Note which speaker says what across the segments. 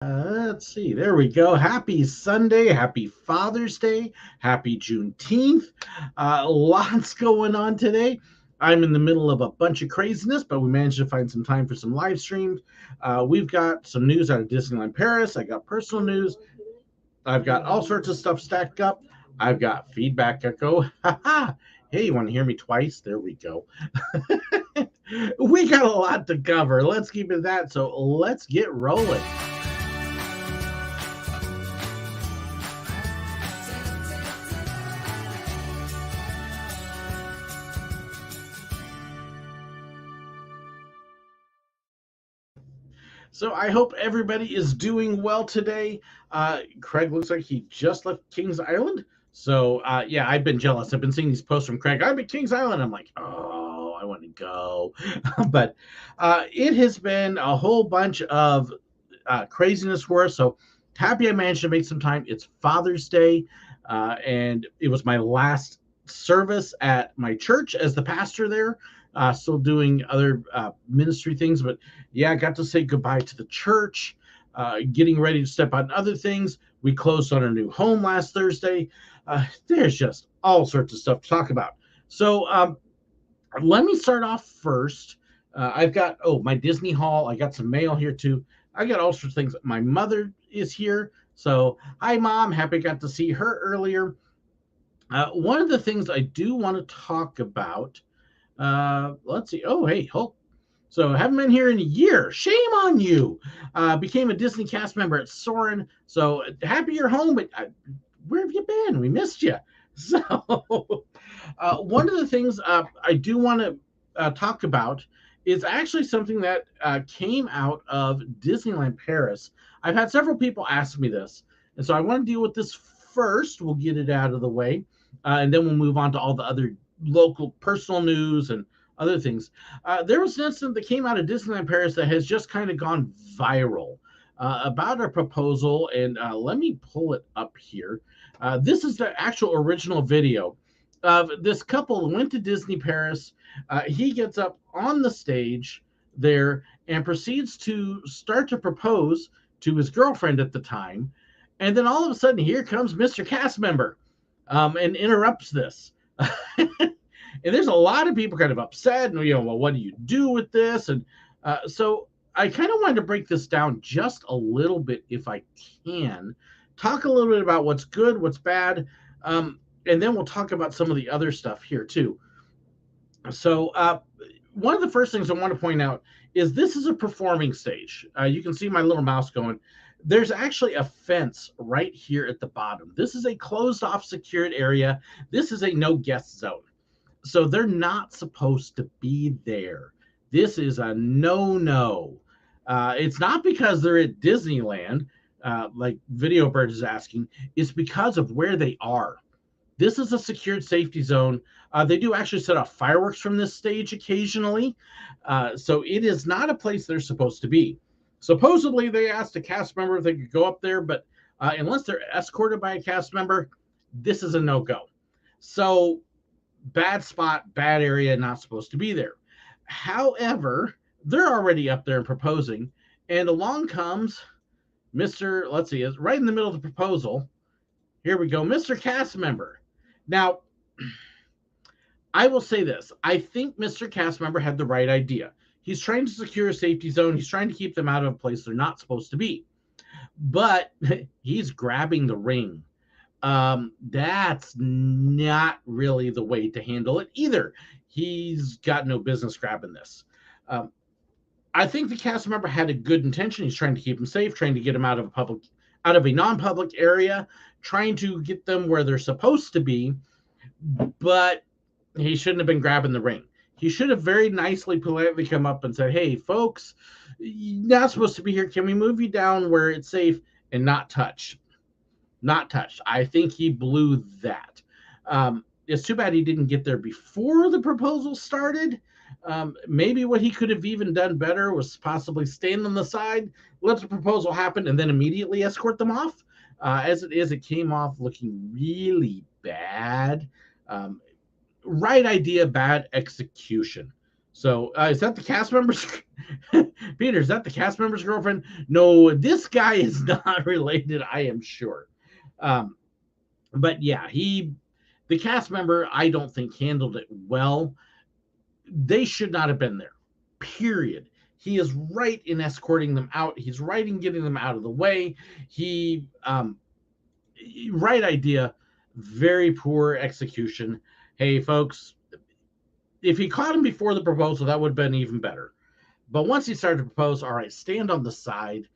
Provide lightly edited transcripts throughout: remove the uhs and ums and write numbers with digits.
Speaker 1: Let's see. There we go. Happy Sunday. Happy Father's Day. Happy Juneteenth. Lots going on today. I'm in the middle of a bunch of craziness, but we managed to find some time for some live streams. We've got some news out of Disneyland Paris. I got personal news. I've got all sorts of stuff stacked up. I've got feedback echo. Hey, you want to hear me twice? There we go. We got a lot to cover. Let's keep it that. So let's get rolling. So I hope everybody is doing well today. Craig looks like he just left Kings Island. So yeah, I've been jealous. I've been seeing these posts from Craig. I'm at Kings Island. I'm like, oh, I want to go. But it has been a whole bunch of craziness for us. So happy I managed to make some time. It's Father's Day, and it was my last service at my church as the pastor there. Still doing other ministry things, but yeah, I got to say goodbye to the church, getting ready to step on other things. We closed on our new home last Thursday. There's just all sorts of stuff to talk about. So let me start off first. I've got, my Disney haul. I got some mail here too. I got all sorts of things. My mother is here. So, hi, Mom. Happy I got to see her earlier. One of the things I do want to talk about, let's see. Oh, hey, Hulk. So haven't been here in a year. Shame on you. Became a Disney cast member at Soarin'. So happy you're home, but where have you been? We missed you. So one of the things I do want to talk about is actually something that came out of Disneyland Paris. I've had several people ask me this, and so I want to deal with this first. We'll get it out of the way, and then we'll move on to all the other local personal news and other things. There was an incident that came out of Disneyland Paris that has just kind of gone viral about a proposal, and let me pull it up here. This is the actual original video of this couple who went to Disney Paris. He gets up on the stage there and proceeds to start to propose to his girlfriend at the time. And then all of a sudden, here comes Mr. Cast Member and interrupts this. And there's a lot of people kind of upset and, well, what do you do with this? And so I kind of wanted to break this down just a little bit if I can, talk a little bit about what's good, what's bad, and then we'll talk about some of the other stuff here too. So one of the first things I want to point out is this is a performing stage. You can see my little mouse going. There's actually a fence right here at the bottom. This is a closed off secured area. This is a no guest zone. So they're not supposed to be there. This is a no-no. It's not because they're at Disneyland, like Video Bird is asking. It's because of where they are. This is a secured safety zone. They do actually set off fireworks from this stage occasionally. So it is not a place they're supposed to be. Supposedly, they asked a cast member if they could go up there, but unless they're escorted by a cast member, this is a no-go. So bad spot, bad area, not supposed to be there. However, they're already up there and proposing, and along comes Mr. Let's see, right in the middle of the proposal. Here we go, Mr. Cast Member. Now, I will say this. I think Mr. Cast Member had the right idea. He's trying to secure a safety zone. He's trying to keep them out of a place they're not supposed to be. But he's grabbing the ring. That's not really the way to handle it either. He's got no business grabbing this. I think the cast member had a good intention. He's trying to keep them safe, trying to get them out of a non-public area, trying to get them where they're supposed to be, but he shouldn't have been grabbing the ring. He should have very nicely, politely come up and said, hey, folks, you're not supposed to be here. Can we move you down where it's safe and not touch? Not touched. I think he blew that. It's too bad he didn't get there before the proposal started. Maybe what he could have even done better was possibly stand on the side, let the proposal happen, and then immediately escort them off. As it is, it came off looking really bad. Right idea, bad execution. So is that the cast members? Peter, is that the cast member's girlfriend? No, this guy is not related, I am sure. Um, but yeah, the cast member, I don't think handled it well. They should not have been there, period. He is right in escorting them out. He's right in getting them out of the way. Right idea, very poor execution. Hey, folks, if he caught him before the proposal, that would have been even better. But once he started to propose, all right, stand on the side,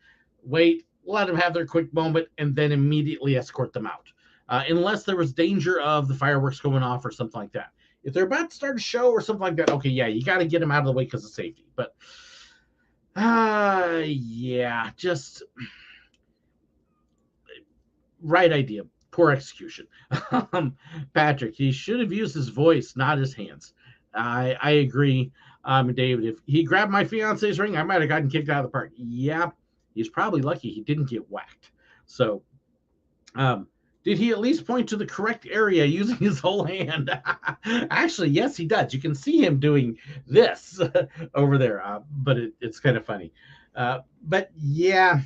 Speaker 1: wait, let them have their quick moment, and then immediately escort them out. Unless there was danger of the fireworks going off or something like that. If they're about to start a show or something like that, okay, yeah, you got to get them out of the way because of safety. But, yeah, just right idea, poor execution. Patrick, he should have used his voice, not his hands. I agree. David, if he grabbed my fiance's ring, I might have gotten kicked out of the park. Yeah, he's probably lucky he didn't get whacked. So, did he at least point to the correct area using his whole hand? Actually, yes, he does. You can see him doing this over there, but it's kind of funny. But yeah,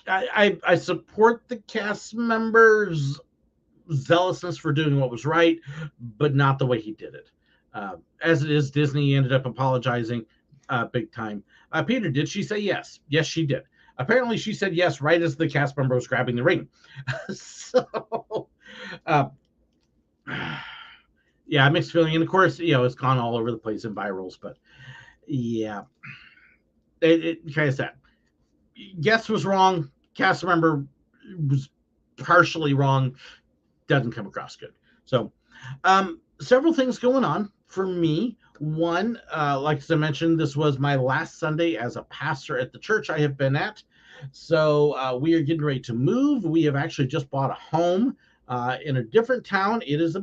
Speaker 1: I support the cast members' zealousness for doing what was right, but not the way he did it. As it is, Disney ended up apologizing big time. Peter, did she say yes? Yes, she did. Apparently, she said yes right as the cast member was grabbing the ring. So, yeah, mixed feeling. And of course, it's gone all over the place in virals. But yeah, it kind of sad. Guess was wrong. Cast member was partially wrong. Doesn't come across good. So, several things going on for me. One, like as I mentioned, this was my last Sunday as a pastor at the church I have been at. So we are getting ready to move. We have actually just bought a home in a different town. It is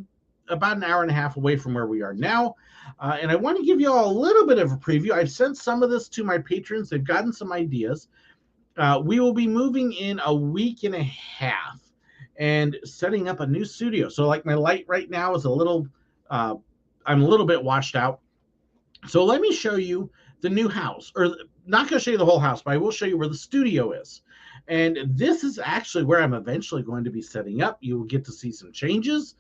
Speaker 1: about an hour and a half away from where we are now. And I want to give you all a little bit of a preview. I've sent some of this to my patrons. They've gotten some ideas. We will be moving in a week and a half and setting up a new studio. So like my light right now is I'm a little bit washed out. So let me show you the new house, or not going to show you the whole house, but I will show you where the studio is. And this is actually where I'm eventually going to be setting up. You will get to see some changes,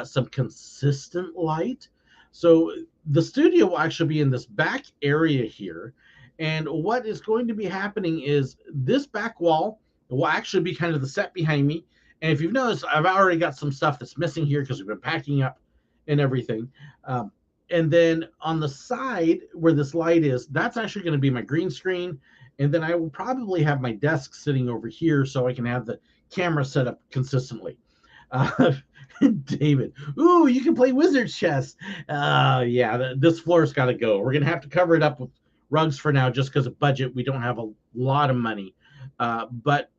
Speaker 1: some consistent light. So the studio will actually be in this back area here. And what is going to be happening is this back wall will actually be kind of the set behind me. And if you've noticed, I've already got some stuff that's missing here because we've been packing up and everything. And then on the side where this light is, that's actually going to be my green screen. And then I will probably have my desk sitting over here so I can have the camera set up consistently. David, ooh, you can play wizard chess. Yeah, this floor's got to go. We're going to have to cover it up with rugs for now just because of budget. We don't have a lot of money. But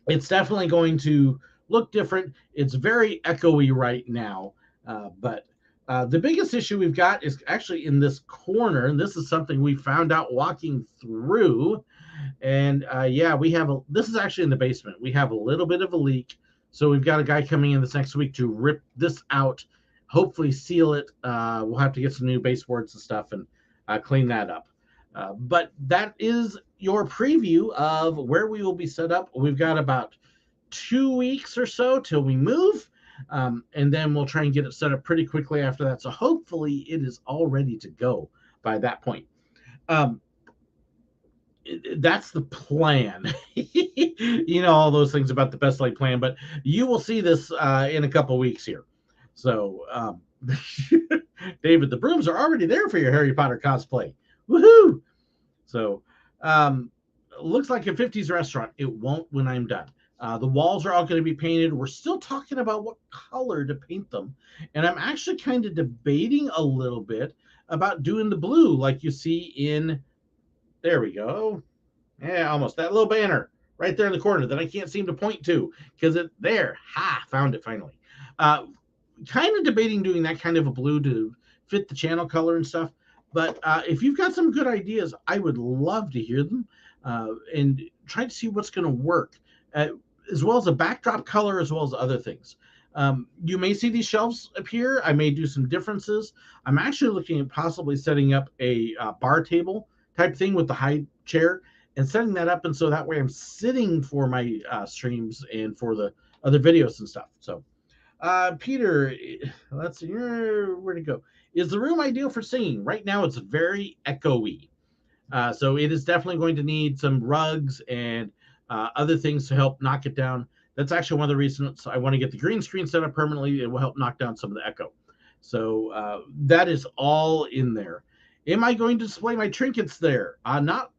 Speaker 1: it's definitely going to look different. It's very echoey right now. But the biggest issue we've got is actually in this corner. And this is something we found out walking through. And yeah, this is actually in the basement. We have a little bit of a leak. So we've got a guy coming in this next week to rip this out, hopefully seal it. We'll have to get some new baseboards and stuff and clean that up. But that is your preview of where we will be set up. We've got about 2 weeks or so till we move. And then we'll try and get it set up pretty quickly after that. So hopefully it is all ready to go by that point. That's the plan. All those things about the best laid plan, but you will see this in a couple weeks here. So, David, the brooms are already there for your Harry Potter cosplay. Woohoo! So, looks like a 50s restaurant. It won't when I'm done. The walls are all going to be painted. We're still talking about what color to paint them. And I'm actually kind of debating a little bit about doing the blue like you see in, there we go. Yeah, almost. That little banner right there in the corner that I can't seem to point to because found it finally. Kind of debating doing that kind of a blue to fit the channel color and stuff. But if you've got some good ideas, I would love to hear them and try to see what's going to work. As well as a backdrop color, as well as other things. You may see these shelves appear. I may do some differences. I'm actually looking at possibly setting up a bar table type thing with the high chair and setting that up. And so that way I'm sitting for my streams and for the other videos and stuff. So, Peter, let's see, where'd it go? Is the room ideal for singing? Right now, it's very echoey. So it is definitely going to need some rugs and other things to help knock it down. That's actually one of the reasons I want to get the green screen set up permanently. It will help knock down some of the echo. So that is all in there. Am I going to display my trinkets there? Not.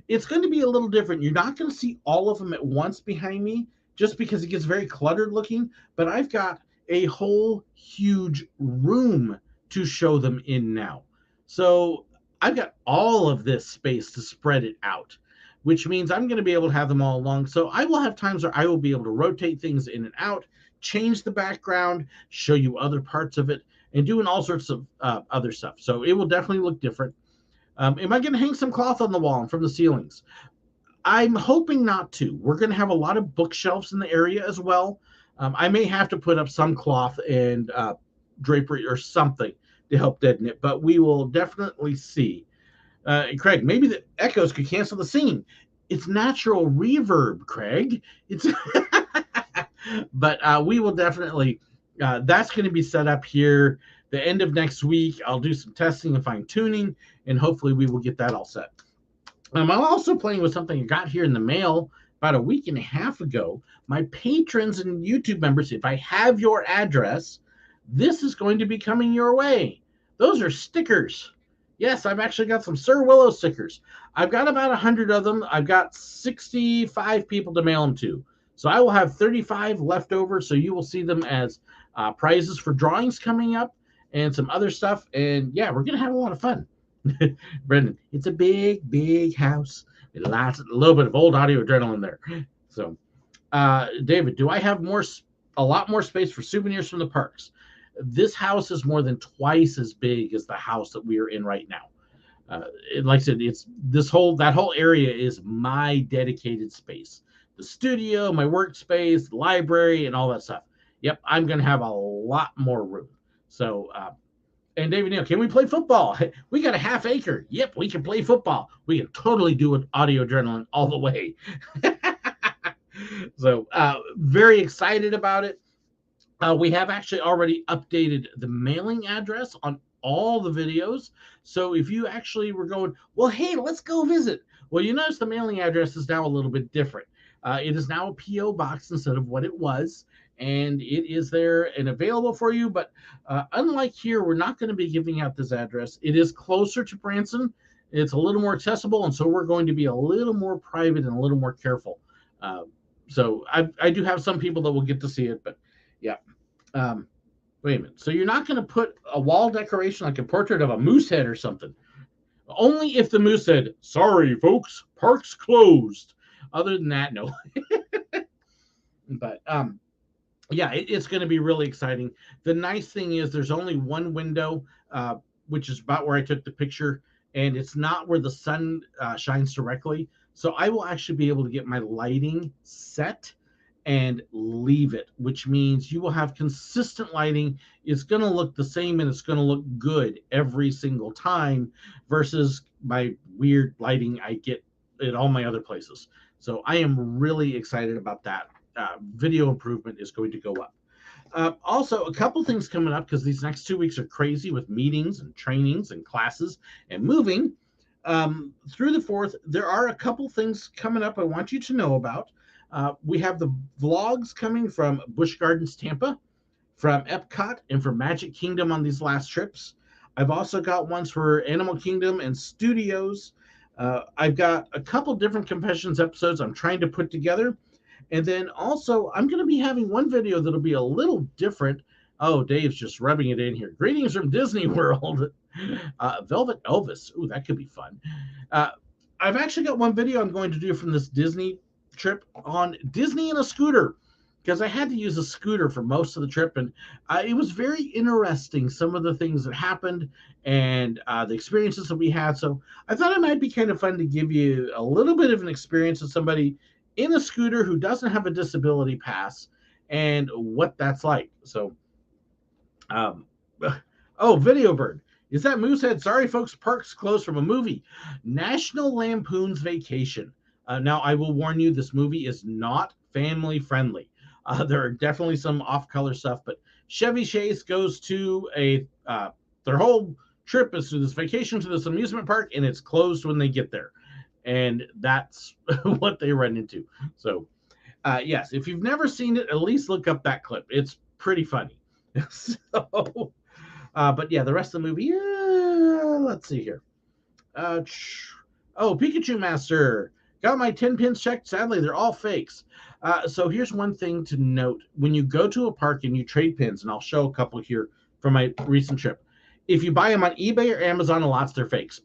Speaker 1: It's going to be a little different. You're not going to see all of them at once behind me just because it gets very cluttered looking. But I've got a whole huge room to show them in now. So I've got all of this space to spread it out, which means I'm going to be able to have them all along. So I will have times where I will be able to rotate things in and out, change the background, show you other parts of it, and doing all sorts of other stuff. So it will definitely look different. Am I going to hang some cloth on the wall and from the ceilings? I'm hoping not to. We're going to have a lot of bookshelves in the area as well. I may have to put up some cloth and drapery or something to help deaden it, but we will definitely see. Craig, maybe the echoes could cancel the singing. It's natural reverb, Craig. It's but we will definitely. That's going to be set up here the end of next week. I'll do some testing and fine tuning, and hopefully we will get that all set. I'm also playing with something I got here in the mail about a week and a half ago. My patrons and YouTube members, if I have your address, this is going to be coming your way. Those are stickers. Yes, I've actually got some SirWillow stickers. I've got about 100 of them. I've got 65 people to mail them to. So I will have 35 left over. So you will see them as prizes for drawings coming up and some other stuff. And yeah, we're going to have a lot of fun. Brendan, it's a big, big house. With a little bit of old audio adrenaline there. So, David, do I have a lot more space for souvenirs from the parks? This house is more than twice as big as the house that we are in right now. Like I said, it's that whole area is my dedicated space. The studio, my workspace, the library, and all that stuff. Yep, I'm going to have a lot more room. So, and David Neal, can we play football? We got a half acre. Yep, we can play football. We can totally do an audio adrenaline all the way. So, very excited about it. We have actually already updated the mailing address on all the videos. So if you actually were going, well, hey, let's go visit. Well, you notice the mailing address is now a little bit different. It is now a P.O. box instead of what it was. And it is there and available for you. But unlike here, we're not going to be giving out this address. It is closer to Branson. It's a little more accessible. And so we're going to be a little more private and a little more careful. So I do have some people that will get to see it. But yeah. Wait a minute. So you're not going to put a wall decoration like a portrait of a moose head or something? Only if the moose said, sorry, folks, park's closed. Other than that, no. But yeah, it's going to be really exciting. The nice thing is there's only one window, which is about where I took the picture, and it's not where the sun shines directly. So I will actually be able to get my lighting set and leave it, which means you will have consistent lighting. It's going to look the same and it's going to look good every single time versus my weird lighting I get at all my other places. So I am really excited about that. Video improvement is going to go up. Also, a couple things coming up because these next 2 weeks are crazy with meetings and trainings and classes and moving. Through the 4th, there are a couple things coming up I want you to know about. We have the vlogs coming from Busch Gardens, Tampa, from Epcot, and from Magic Kingdom on these last trips. I've also got ones for Animal Kingdom and Studios. I've got a couple different Confessions episodes I'm trying to put together. And then also, I'm going to be having one video that'll be a little different. Oh, Dave's just rubbing it in here. Greetings from Disney World. Velvet Elvis. Ooh, that could be fun. I've actually got one video I'm going to do from this Disney trip on Disney in a scooter, because I had to use a scooter for most of the trip, and it was very interesting, some of the things that happened and the experiences that we had. So I thought it might be kind of fun to give you a little bit of an experience of somebody in a scooter who doesn't have a disability pass and what that's like. So, um, oh, Video Bird. Is that Moosehead? Sorry, folks, park's closed from a movie, National Lampoon's Vacation. Now, I will warn you, this movie is not family friendly. There are definitely some off-color stuff, but Chevy Chase goes to their whole trip is to this vacation to this amusement park, and it's closed when they get there, and that's what they run into. So, yes, if you've never seen it, at least look up that clip. It's pretty funny. So. But yeah, the rest of the movie, let's see here. Pikachu Master. Got my 10 pins checked. Sadly, they're all fakes. So here's one thing to note. When you go to a park and you trade pins, and I'll show a couple here from my recent trip. If you buy them on eBay or Amazon in lots, they're fakes.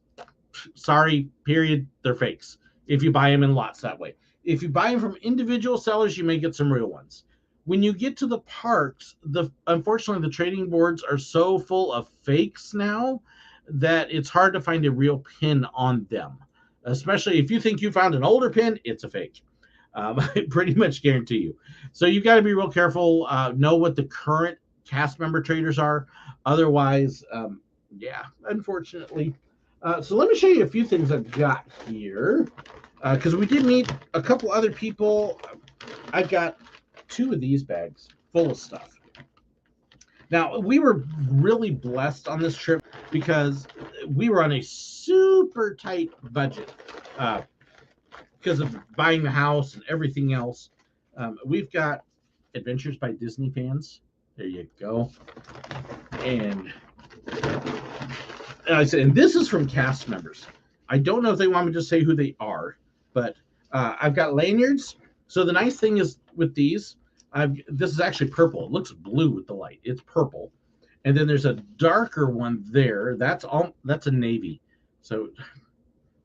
Speaker 1: Sorry, period, they're fakes. If you buy them in lots that way. If you buy them from individual sellers, you may get some real ones. When you get to the parks, unfortunately, the trading boards are so full of fakes now that it's hard to find a real pin on them. Especially if you think you found an older pin, it's a fake. I pretty much guarantee you. So you've got to be real careful. Know what the current cast member traders are. Otherwise, yeah, unfortunately. So let me show you a few things I've got here. Because we did meet a couple other people. I've got 2 of these bags full of stuff. Now, we were really blessed on this trip because we were on a super tight budget because of buying the house and everything else. We've got Adventures by Disney fans. There you go. And I said, and this is from cast members. I don't know if they want me to say who they are, but I've got lanyards. So the nice thing is with these, this is actually purple. It looks blue with the light. It's purple. And then there's a darker one there. That's a navy. So it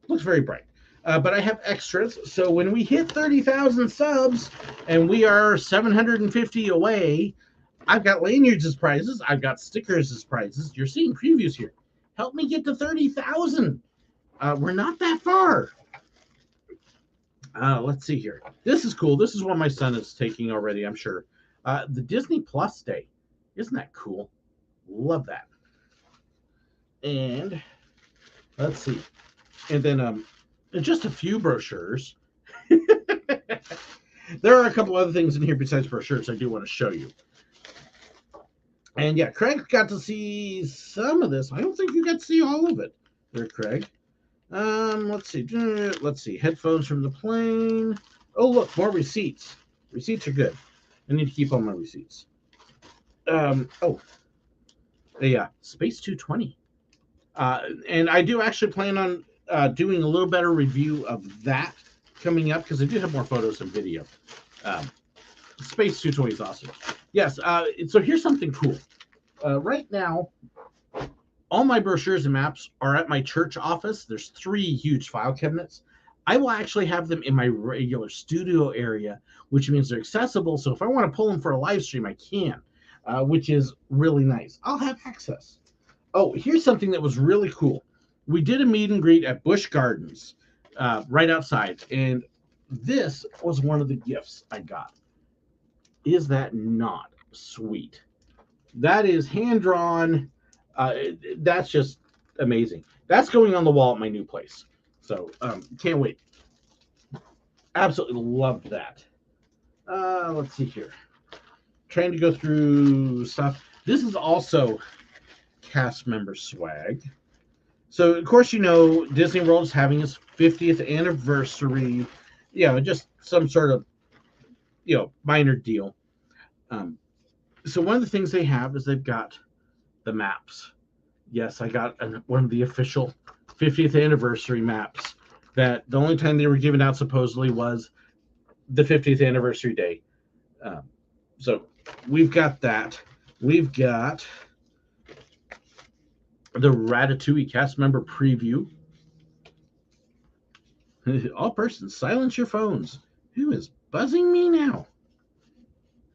Speaker 1: looks very bright. But I have extras. So when we hit 30,000 subs and we are 750 away, I've got lanyards as prizes. I've got stickers as prizes. You're seeing previews here. Help me get to 30,000. We're not that far. Let's see here. This is cool. This is one my son is taking already, I'm sure. The Disney Plus Day. Isn't that cool? Love that. And let's see. And then just a few brochures. There are a couple other things in here besides brochures I do want to show you. And yeah, Craig got to see some of this. I don't think you got to see all of it there, Craig. Let's see. Let's see. Headphones from the plane. Oh, look, more receipts. Receipts are good. I need to keep all my receipts. Yeah, Space 220. And I do actually plan on doing a little better review of that coming up because I do have more photos and video. Space 220 is awesome. Yes, so here's something cool. Right now, all my brochures and maps are at my church office. There's 3 huge file cabinets. I will actually have them in my regular studio area, which means they're accessible. So if I want to pull them for a live stream, I can, which is really nice. I'll have access. Oh, here's something that was really cool. We did a meet and greet at Busch Gardens right outside, and this was one of the gifts I got. Is that not sweet? That is hand-drawn. That's just amazing. That's going on the wall at my new place. So can't wait. Absolutely love that. Let's see here. Trying to go through stuff. This is also cast member swag. So, of course, you know, Disney World is having its 50th anniversary. You know, just some sort of, you know, minor deal. So one of the things they have is they've got the maps. Yes, I got one of the official 50th anniversary maps that the only time they were given out supposedly was the 50th anniversary day. So we've got that. We've got the Ratatouille cast member preview. All persons, silence your phones. Who is buzzing me now?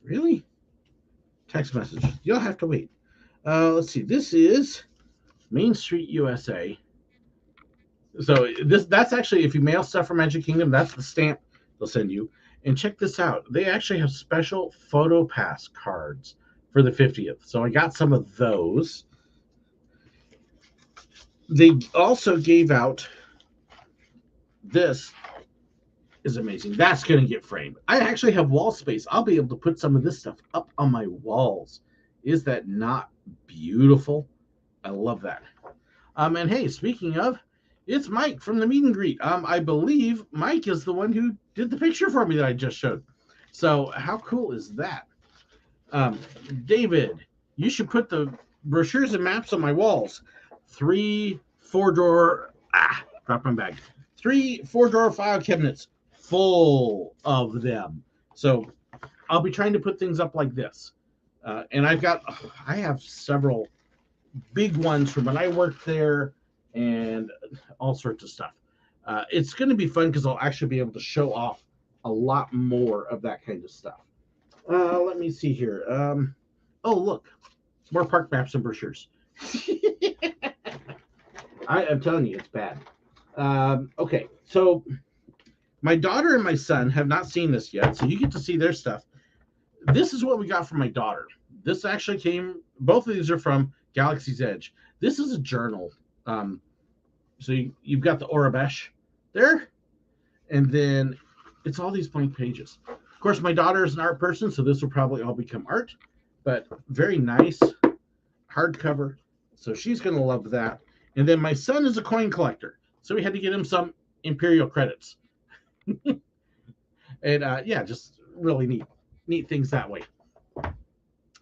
Speaker 1: Really? Text message. You'll have to wait. Let's see. This is Main Street USA. So that's actually, if you mail stuff from Magic Kingdom, that's the stamp they'll send you. And check this out. They actually have special photo pass cards for the 50th. So I got some of those. They also gave out, this is amazing. That's going to get framed. I actually have wall space. I'll be able to put some of this stuff up on my walls. Is that not beautiful? I love that. And hey, speaking of, it's Mike from the meet and greet. I believe Mike is the one who did the picture for me that I just showed. So how cool is that? David, you should put the brochures and maps on my walls. 3 4-drawer, drop my bag. 3 4-drawer file cabinets full of them. So I'll be trying to put things up like this. And I have several big ones from when I worked there and all sorts of stuff. It's going to be fun because I'll actually be able to show off a lot more of that kind of stuff. Let me see here. Oh, look, more park maps and brochures. I'm telling you, it's bad. Okay, so my daughter and my son have not seen this yet, so you get to see their stuff. This is what we got from my daughter. This actually came, both of these are from Galaxy's Edge. This is a journal. So you've got the Orabesh there, and then it's all these blank pages. Of course, my daughter is an art person, so this will probably all become art, but very nice hardcover. So she's going to love that. And then my son is a coin collector, so we had to get him some Imperial credits. And yeah, just really neat things that way.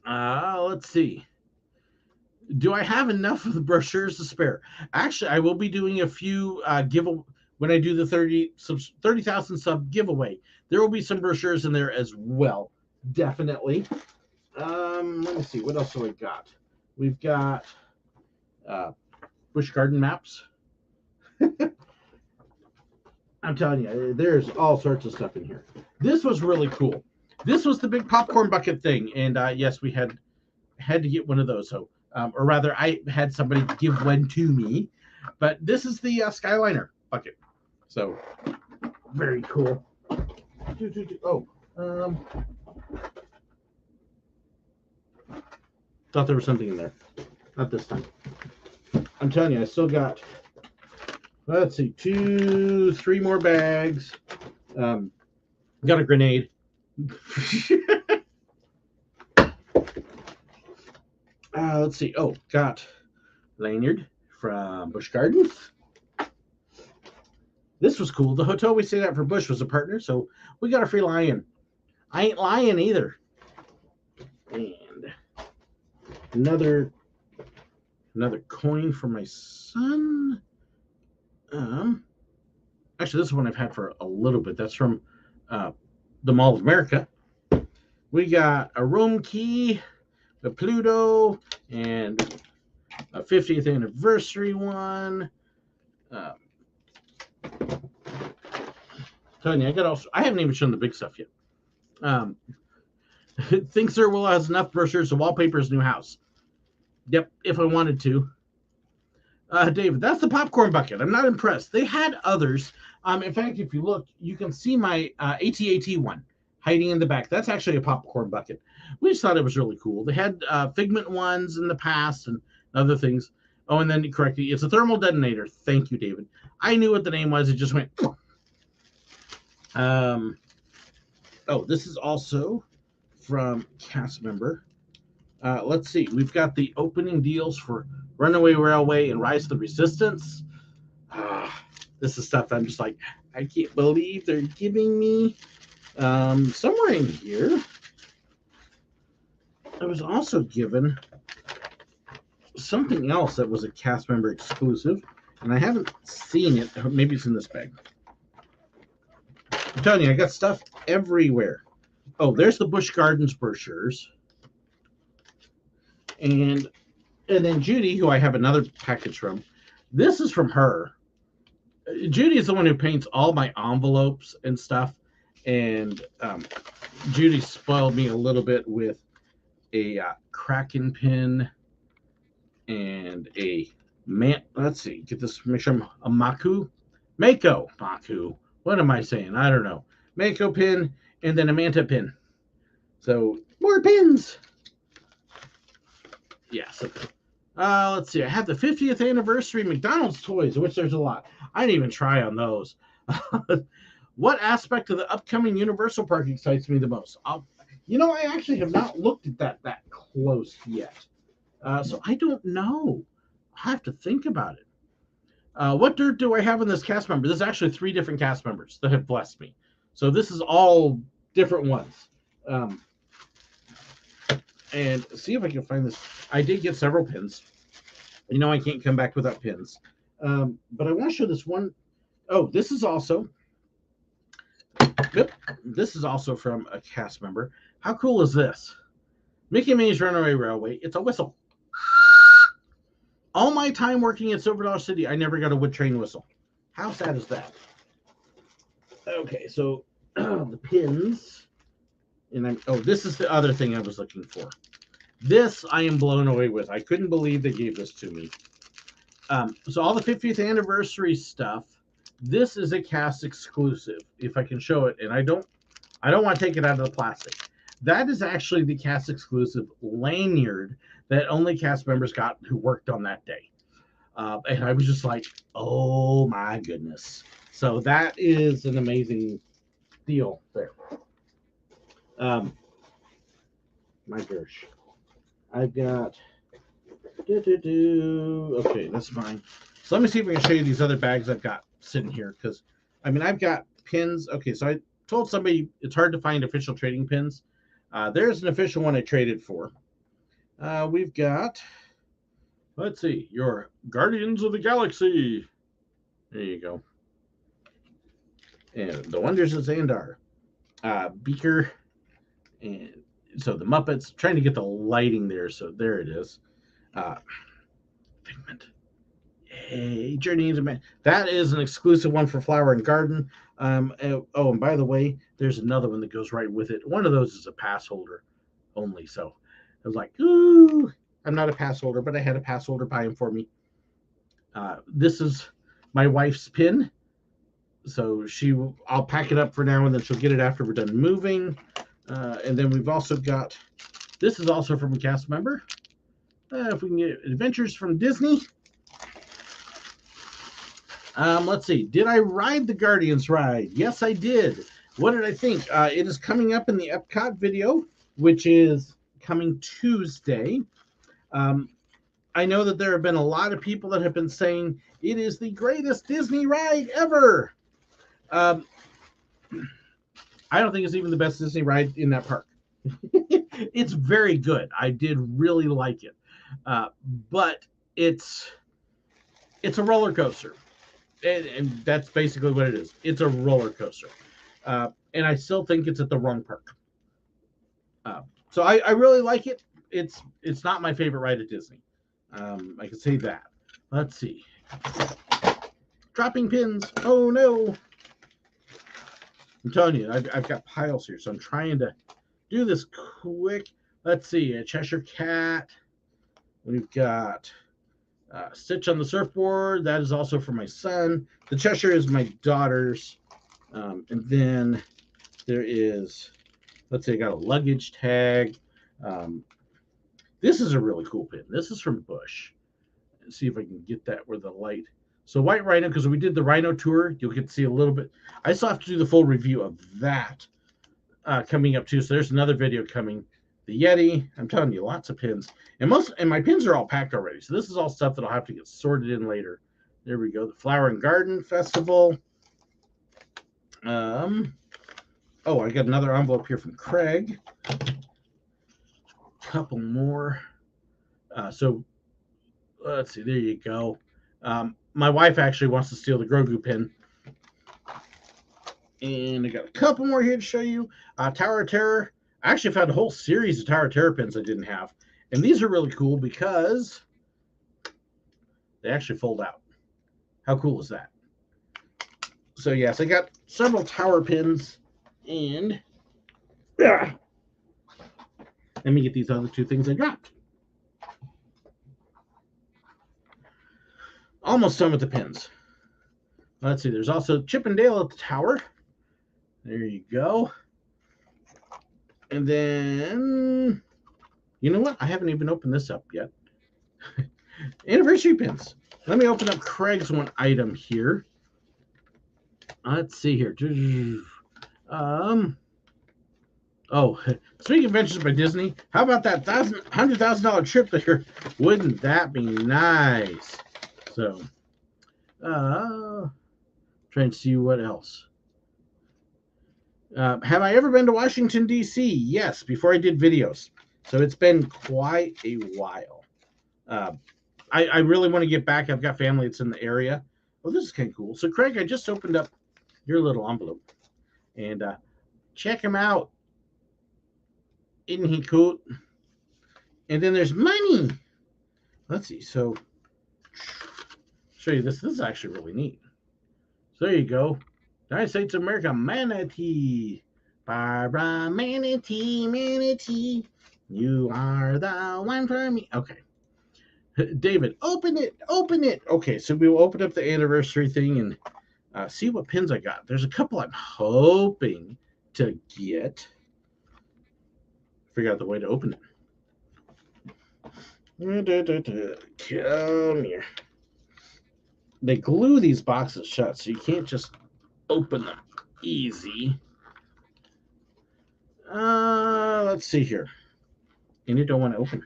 Speaker 1: Let's see. Do I have enough of the brochures to spare? Actually, I will be doing a few when I do the 30,000 sub giveaway. There will be some brochures in there as well, definitely. Let me see. What else do I got? We've got Busch Garden maps. I'm telling you, there's all sorts of stuff in here. This was really cool. This was the big popcorn bucket thing, and yes, we had to get one of those. So, or rather, I had somebody give one to me. But this is the Skyliner bucket. So, very cool. Oh, thought there was something in there. Not this time. I'm telling you, I still got, let's see, 2, 3 more bags. Got a grenade. Let's see. Oh, got lanyard from Busch Gardens. This was cool. The hotel we stayed at for Busch was a partner, so we got a free lion. I ain't lying either. And another coin for my son. Actually, this is one I've had for a little bit. That's from the Mall of America. We got a room key, a Pluto, and a 50th anniversary one. Telling you, I haven't even shown the big stuff yet. Think SirWillow has enough brochures to wallpaper his new house. Yep, if I wanted to. David, that's the popcorn bucket. I'm not impressed. They had others. In fact, if you look, you can see my AT-AT one hiding in the back. That's actually a popcorn bucket. We just thought it was really cool. They had Figment ones in the past and other things. Oh, and then correctly, it's a thermal detonator. Thank you, David. I knew what the name was. It just went. Oh, this is also from cast member. Let's see. We've got the opening deals for Runaway Railway and Rise of the Resistance. This is stuff I'm just like, I can't believe they're giving me. Somewhere in here, I was also given something else that was a cast member exclusive, and I haven't seen it. Maybe it's in this bag. I'm telling you, I got stuff everywhere. Oh, there's the Busch Gardens brochures. And then Judy, who I have another package from, this is from her. Judy is the one who paints all my envelopes and stuff. And Judy spoiled me a little bit with a Kraken pin and a let's see, get this, make sure I'm a Mako. What am I saying? I don't know. Mako pin and then a Manta pin. So more pins. Yeah. So let's see. I have the 50th anniversary McDonald's toys, which there's a lot. I didn't even try on those. What aspect of the upcoming Universal Park excites me the most? I actually have not looked at that close yet. So I don't know. I have to think about it. What dirt do I have in this cast member? There's actually 3 different cast members that have blessed me. So this is all different ones. And see if I can find this. I did get several pins. I can't come back without pins. But I want to show this one. Oh, this is also. Yep, this is also from a cast member. How cool is this? Mickey Minnie's Runaway Railway. It's a whistle. All my time working at Silver Dollar City, I never got a wood train whistle. How sad is that? Okay, so the pins. And this is the other thing I was looking for. This I am blown away with. I couldn't believe they gave this to me. So all the 50th anniversary stuff. This is a cast exclusive. If I can show it, and I don't want to take it out of the plastic. That is actually the cast exclusive lanyard that only cast members got who worked on that day. And I was just like, oh my goodness. So that is an amazing deal there. My gosh. I've got okay, that's fine. So let me see if I can show you these other bags I've got sitting here, because I've got pins. Okay, so I told somebody it's hard to find official trading pins. There's an official one I traded for. We've got, let's see, your Guardians of the Galaxy. There you go. And the Wonders of Xandar. Beaker. And so the Muppets. Trying to get the lighting there. So there it is. Figment. Hey, Journey into Man. That is an exclusive one for Flower and Garden. And by the way, there's another one that goes right with it. One of those is a pass holder only. So I was like, ooh, I'm not a pass holder, but I had a pass holder buy them for me. This is my wife's pin. So I'll pack it up for now, and then she'll get it after we're done moving. And then we've also got, this is also from a cast member. If we can get Adventures from Disney. Let's see. Did I ride the Guardians ride? Yes, I did. What did I think? It is coming up in the Epcot video, which is coming Tuesday. I know that there have been a lot of people that have been saying it is the greatest Disney ride ever. I don't think it's even the best Disney ride in that park. It's very good. I did really like it. But it's a roller coaster. And that's basically what it is. It's a roller coaster. And I still think it's at the wrong park. So I really like it. It's not my favorite ride at Disney. I can say that. Let's see. Dropping pins. Oh, no. I'm telling you, I've got piles here, so I'm trying to do this quick. Let's see. A Cheshire Cat. We've got Stitch on the surfboard. That is also for my son. The Cheshire is my daughter's. And then there is, let's see, I got a luggage tag. This is a really cool pin. This is from Busch. Let's see if I can get that where the light. So White Rhino, because we did the Rhino tour, you'll get to see a little bit. I still have to do the full review of that coming up too. So there's another video coming. The Yeti, I'm telling you, lots of pins. And my pins are all packed already. So this is all stuff that I'll have to get sorted in later. There we go. The Flower and Garden Festival. I got another envelope here from Craig. Couple more. So let's see. There you go. My wife actually wants to steal the Grogu pin. And I got a couple more here to show you. Tower of Terror. I actually found a whole series of Tower of Terror pins I didn't have. And these are really cool because they actually fold out. How cool is that? So, yes, I got several Tower pins. And let me get these other 2 things I dropped. Almost done with the pins. Let's see. There's also Chip and Dale at the Tower. There you go. And then, you know what? I haven't even opened this up yet. Anniversary pins. Let me open up Craig's one item here. Let's see here. Oh, speaking of Adventures by Disney, how about that $100,000 trip there? Wouldn't that be nice? So, trying to see what else. Have I ever been to Washington, D.C.? Yes, before I did videos. So it's been quite a while. I really want to get back. I've got family that's in the area. Oh, this is kind of cool. So, Craig, I just opened up your little envelope. And check him out. Isn't he cool? And then there's money. Let's see. So, show you this. This is actually really neat. So there you go. United States of America manatee. Barbara manatee, manatee. You are the one for me. Okay. David, open it. Open it. Okay, so we will open up the anniversary thing and see what pins I got. There's a couple I'm hoping to get. Figure out the way to open it. Come here. They glue these boxes shut, so you can't just open them easy. Let's see here. And you don't want to open it.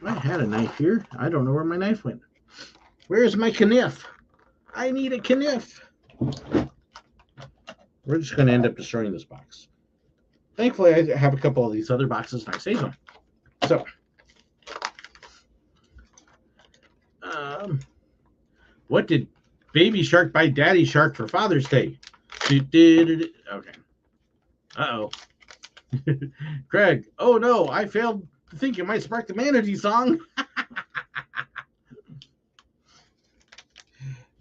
Speaker 1: I had a knife here. I don't know where my knife went. Where's my kniff? I need a kniff. We're just going to end up destroying this box. Thankfully, I have a couple of these other boxes and I saved them. So, what did Baby Shark buy Daddy Shark for Father's Day? Okay. Uh-oh. Craig, oh no, I failed to think it might spark the manatee song.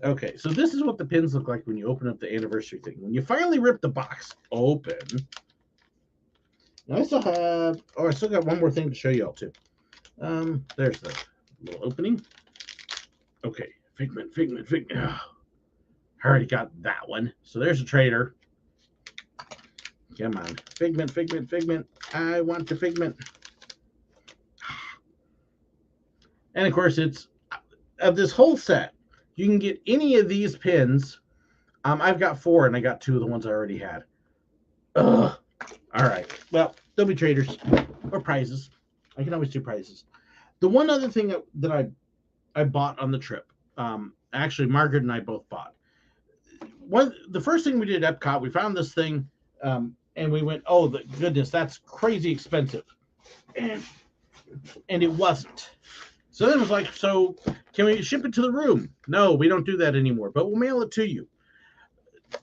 Speaker 1: Okay, so this is what the pins look like when you open up the anniversary thing. When you finally rip the box open, I still have, oh, I still got one more thing to show you all too. There's the little opening. Okay, Figment. Oh, I already got that one. So there's a trader. Come on, Figment. I want the Figment. And of course, it's of this whole set. You can get any of these pins. I've got 4, and I got 2 of the ones I already had. Ugh. All right. Well, there'll be traders or prizes. I can always do prizes. The one other thing that I bought on the trip, actually, Margaret and I both bought. The first thing we did at Epcot, we found this thing, and we went, oh, the goodness, that's crazy expensive. And it wasn't. So then it was like, so can we ship it to the room? No, we don't do that anymore, but we'll mail it to you.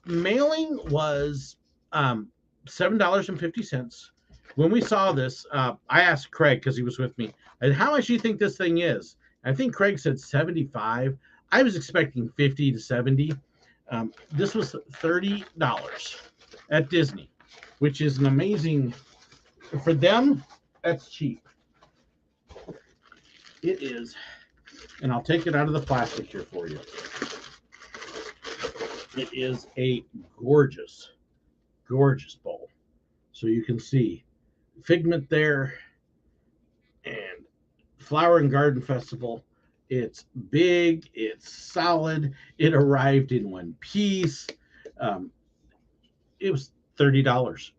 Speaker 1: Mailing was $7.50. When we saw this, I asked Craig, because he was with me, how much do you think this thing is? I think Craig said 75. I was expecting 50 to 70. This was $30 at Disney, which is an amazing, for them, that's cheap. It is, and I'll take it out of the plastic here for you. It is a gorgeous, gorgeous bowl. So you can see Figment there and Flower and Garden Festival. It's big, it's solid. It arrived in one piece. It was $30.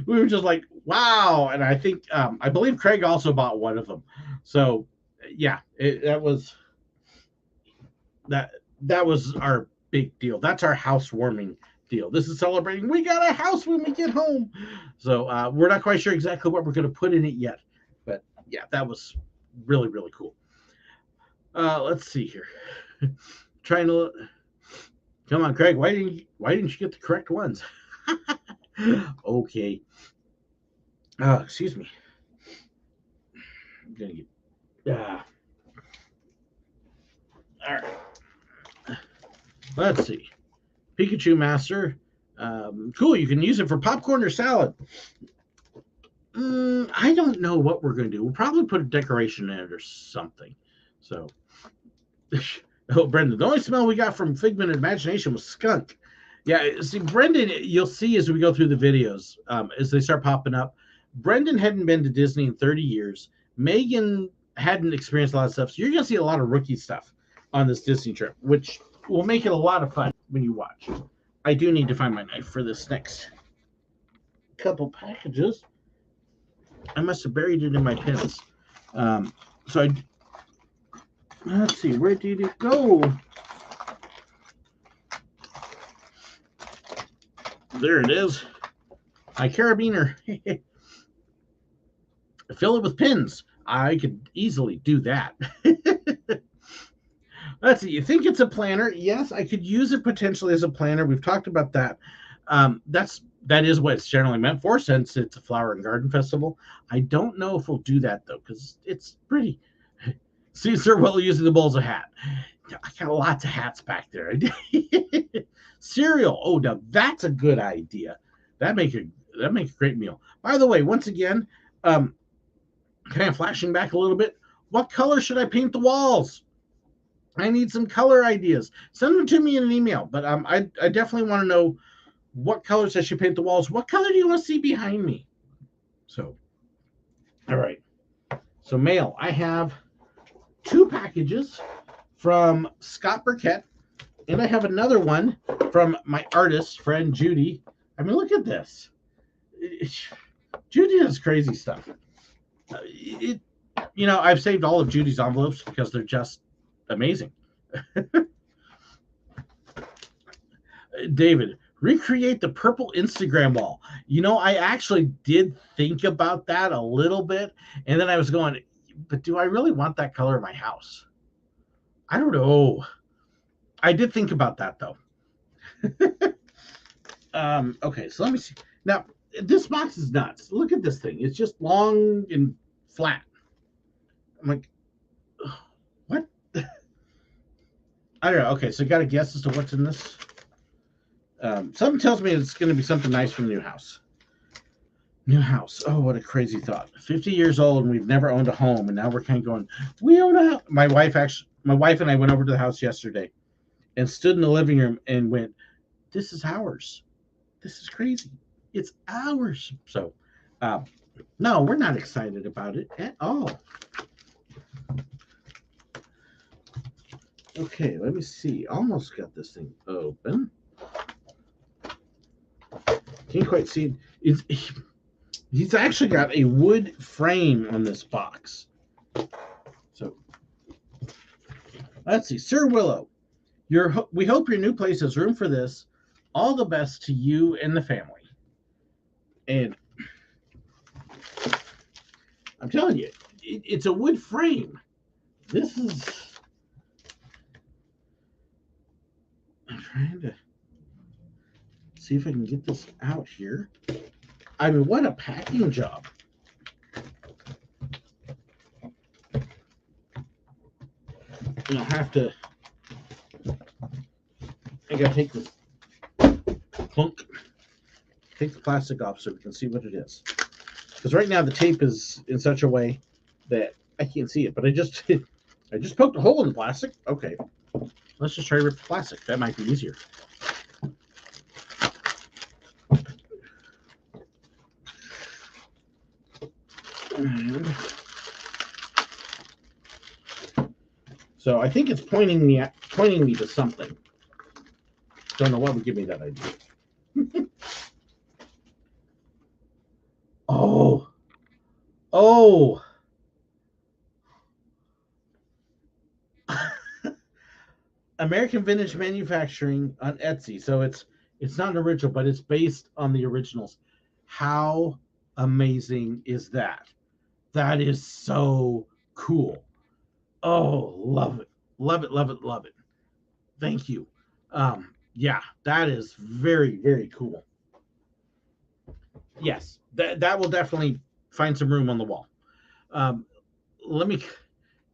Speaker 1: We were just like, wow. And I think, I believe Craig also bought one of them. So yeah, that was our big deal. That's our housewarming deal. This is celebrating. We got a house when we get home. So we're not quite sure exactly what we're going to put in it yet. But yeah, that was really, really cool. Let's see here. Trying to, come on, Craig. Why didn't you get the correct ones? Okay. Excuse me. I'm gonna get. All right. Let's see. Pikachu Master. Cool. You can use it for popcorn or salad. I don't know what we're going to do. We'll probably put a decoration in it or something. So, oh, Brendan, the only smell we got from Figment and Imagination was skunk. Yeah, see, Brendan, you'll see as we go through the videos, as they start popping up, Brendan hadn't been to Disney in 30 years. Megan hadn't experienced a lot of stuff. So you're going to see a lot of rookie stuff on this Disney trip, which will make it a lot of fun when you watch. I do need to find my knife for this next couple packages. I must have buried it in my pins. Let's see, where did it go? There it is. My carabiner. Fill it with pins. I could easily do that. Let's see. You think it's a planner? Yes, I could use it potentially as a planner. We've talked about that. That is what it's generally meant for, since it's a flower and garden festival. I don't know if we'll do that though, because it's pretty. See, SirWillow using the bowls of hat. I got lots of hats back there. Cereal. Oh, now that's a good idea. That make a great meal. By the way, once again, kind of flashing back a little bit. What color should I paint the walls? I need some color ideas. Send them to me in an email. But I definitely want to know what colors I should paint the walls. What color do you want to see behind me? So, all right. So mail. I have 2 packages from Scott Burkett, and I have another one from my artist friend Judy. I mean, look at this. Judy does crazy stuff. I've saved all of Judy's envelopes because they're just amazing. David, recreate the purple Instagram wall. I actually did think about that a little bit, and then I was going, but do I really want that color in my house? I don't know. I did think about that though. Okay, so let me see. Now, this box is nuts. Look at this thing. It's just long and flat. I'm like, what? I don't know. Okay, so got a guess as to what's in this? Something tells me it's going to be something nice from the new house. New house. Oh, what a crazy thought. 50 years old and we've never owned a home, and now we're kind of going, we own a house. My wife and I went over to the house yesterday and stood in the living room and went, this is ours. This is crazy. It's ours. So, no, we're not excited about it at all. Okay, let me see. Almost got this thing open. Can't quite see it. He's actually got a wood frame on this box. So, let's see. SirWillow, we hope your new place has room for this. All the best to you and the family. And I'm telling you, it's a wood frame. This is... I'm trying to see if I can get this out here. I mean, what a packing job. And I'll have to... I gotta take this clunk. Take the plastic off so we can see what it is. Because right now the tape is in such a way that I can't see it. But I just poked a hole in the plastic. Okay. Let's just try to rip the plastic. That might be easier. So I think it's pointing me to something. Don't know what would give me that idea. Oh. American Vintage Manufacturing on Etsy. So it's not an original, but it's based on the originals. How amazing is that? That is so cool. Oh, love it. Love it, love it, love it. Thank you. Yeah, that is very, very cool. Yes, that will definitely find some room on the wall. Let me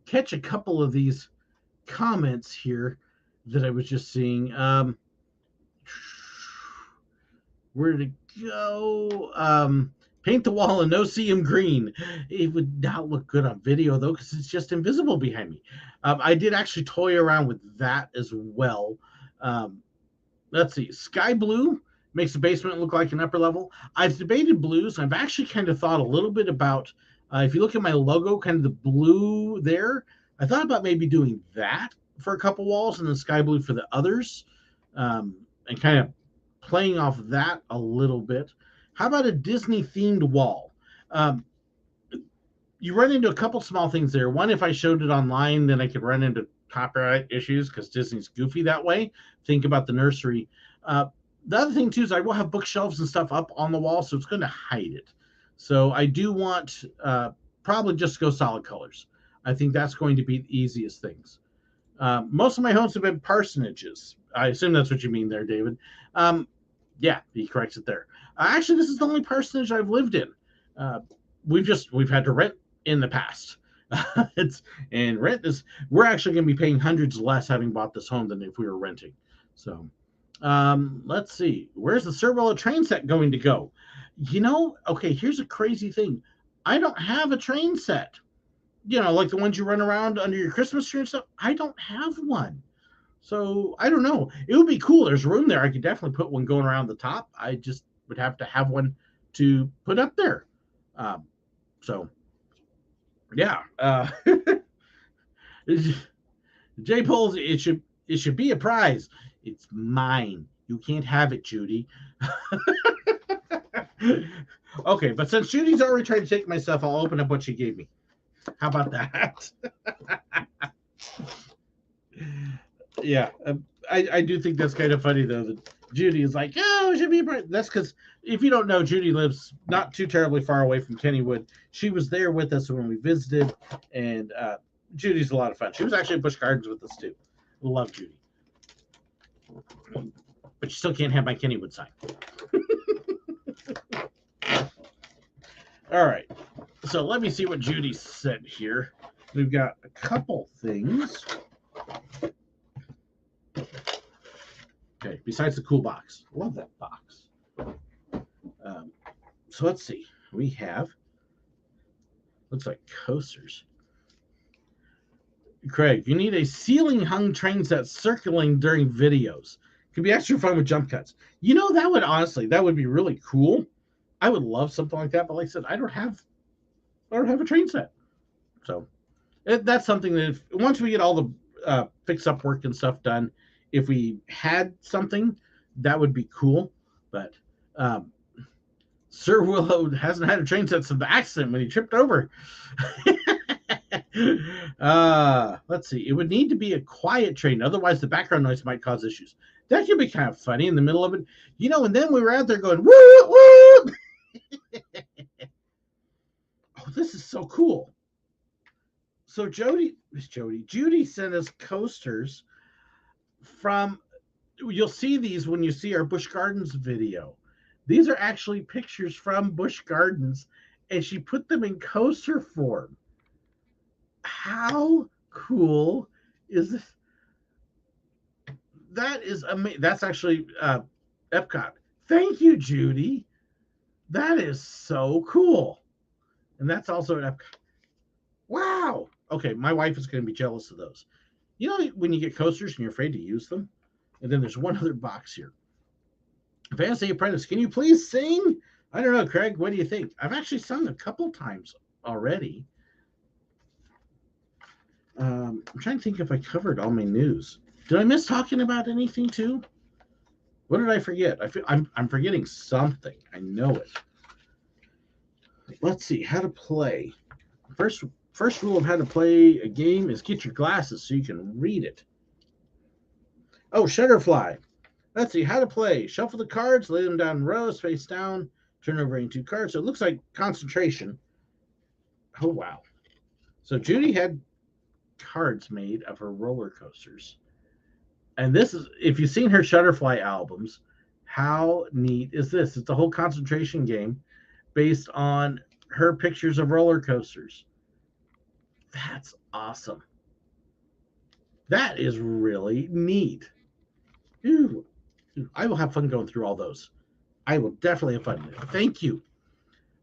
Speaker 1: catch a couple of these comments here that I was just seeing. Where did it go? Paint the wall and no CM green. It would not look good on video though, because it's just invisible behind me. I did actually toy around with that as well. let's see. Sky blue makes the basement look like an upper level. I've debated blues. I've actually kind of thought a little bit about, if you look at my logo, kind of the blue there, I thought about maybe doing that for a couple walls and then sky blue for the others, and kind of playing off that a little bit. How about a Disney themed wall? Um, you run into a couple small things there. One, if I showed it online, then I could run into copyright issues because Disney's goofy that way. Think about the nursery. The other thing too is I will have bookshelves and stuff up on the wall, so it's going to hide it. So I do want probably just go solid colors. I think that's going to be the easiest things. Most of my homes have been parsonages. I assume that's what you mean there, David. Yeah, he corrects it there. Actually, this is the only parsonage I've lived in. We've had to rent in the past. We're actually going to be paying hundreds less having bought this home than if we were renting. So let's see. Where's the SirWillow train set going to go? Okay, here's a crazy thing. I don't have a train set. Like the ones you run around under your Christmas tree and stuff. I don't have one. So I don't know. It would be cool. There's room there. I could definitely put one going around the top. I just would have to have one to put up there. So yeah. J Poles, it should be a prize. It's mine. You can't have it, Judy. Okay, but since Judy's already tried to take my stuff, I'll open up what she gave me. How about that? Yeah, I do think that's kind of funny, though, that Judy is like, oh, it should be bright. That's because, if you don't know, Judy lives not too terribly far away from Kennywood. She was there with us when we visited, and Judy's a lot of fun. She was actually at Busch Gardens with us, too. Love Judy. But you still can't have my Kennywood sign. All right. So let me see what Judy said here. We've got a couple things. Okay, besides the cool box. Love that box. So let's see. We have, looks like coasters. Craig, you need a ceiling hung train set circling during videos. Could be extra fun with jump cuts. That would be really cool. I would love something like that, but like I said, I don't have a train set. So that's something that once we get all the fix up work and stuff done, if we had something, that would be cool. But SirWillow hasn't had a train set since the accident when he tripped over. Let's see. It would need to be a quiet train, otherwise the background noise might cause issues. That could be kind of funny in the middle of it, and then we were out there going woo woo. Oh, this is so cool. So Judy sent us coasters from, you'll see these when you see our Busch Gardens video. These are actually pictures from Busch Gardens, and she put them in coaster form. How cool is this? That is amazing. That's actually Epcot. Thank you, Judy. That is so cool. And that's also at Epcot. Wow. Okay, my wife is going to be jealous of those. When you get coasters and you're afraid to use them? And then there's one other box here. Fantasy Apprentice, can you please sing? I don't know, Craig. What do you think? I've actually sung a couple times already. I'm trying to think if I covered all my news. Did I miss talking about anything too? What did I forget? I'm forgetting something. I know it. Let's see how to play. First rule of how to play a game is get your glasses so you can read it. Oh, Shutterfly. Let's see how to play. Shuffle the cards, lay them down in rows, face down, turn over any 2 cards. So it looks like concentration. Oh, wow. So Judy had cards made of her roller coasters. And this is, if you've seen her Shutterfly albums, how neat is this? It's a whole concentration game based on her pictures of roller coasters. That's awesome. That is really neat. Ooh, I will have fun going through all those. I will definitely have fun. Thank you.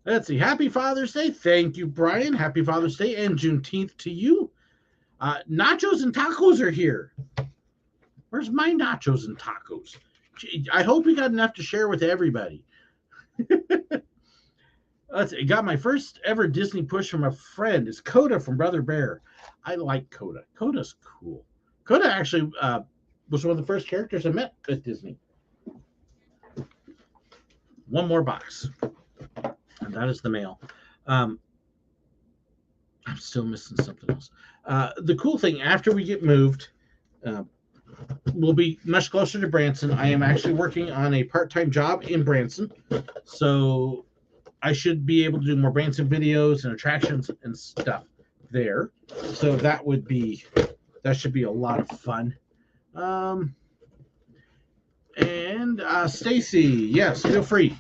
Speaker 1: Let's see. Happy Father's Day. Thank you, Brian. Happy Father's Day and Juneteenth to you. Nachos and tacos are here. Where's my nachos and tacos? I hope we got enough to share with everybody. Let's see. Got my first ever Disney push from a friend. It's Coda from Brother Bear. I like Coda. Coda's cool. Coda actually was one of the first characters I met at Disney. One more box. And that is the mail. I'm still missing something else. The cool thing, after we get moved, we'll be much closer to Branson. I am actually working on a part-time job in Branson. So I should be able to do more Branson videos and attractions and stuff there. So that should be a lot of fun. And Stacy, yes, feel free.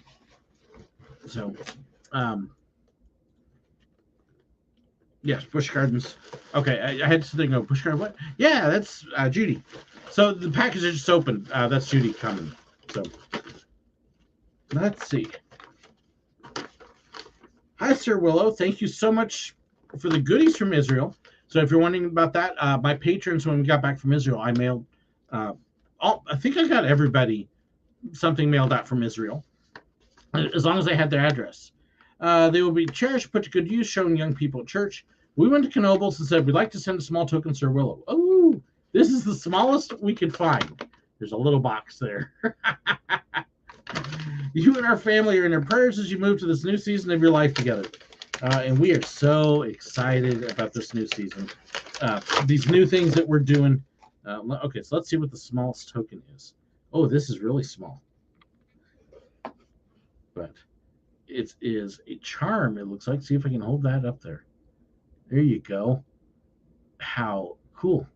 Speaker 1: So, yes, Busch Gardens. Okay, I had to think of Busch Gardens. What? Yeah, that's Judy. So the package is just open. That's Judy coming. So let's see. Hi, SirWillow. Thank you so much for the goodies from Israel. So if you're wondering about that, my patrons, when we got back from Israel, I mailed. I think I got everybody something mailed out from Israel, as long as they had their address. They will be cherished, put to good use, showing young people at church. We went to Knoebels and said, we'd like to send a small token, SirWillow. Oh, this is the smallest we could find. There's a little box there. You and our family are in our prayers as you move to this new season of your life together. And we are so excited about this new season. These new things that we're doing. Okay, so let's see what the smallest token is. Oh, this is really small. But it is a charm, it looks like. See if I can hold that up there. There you go. How cool.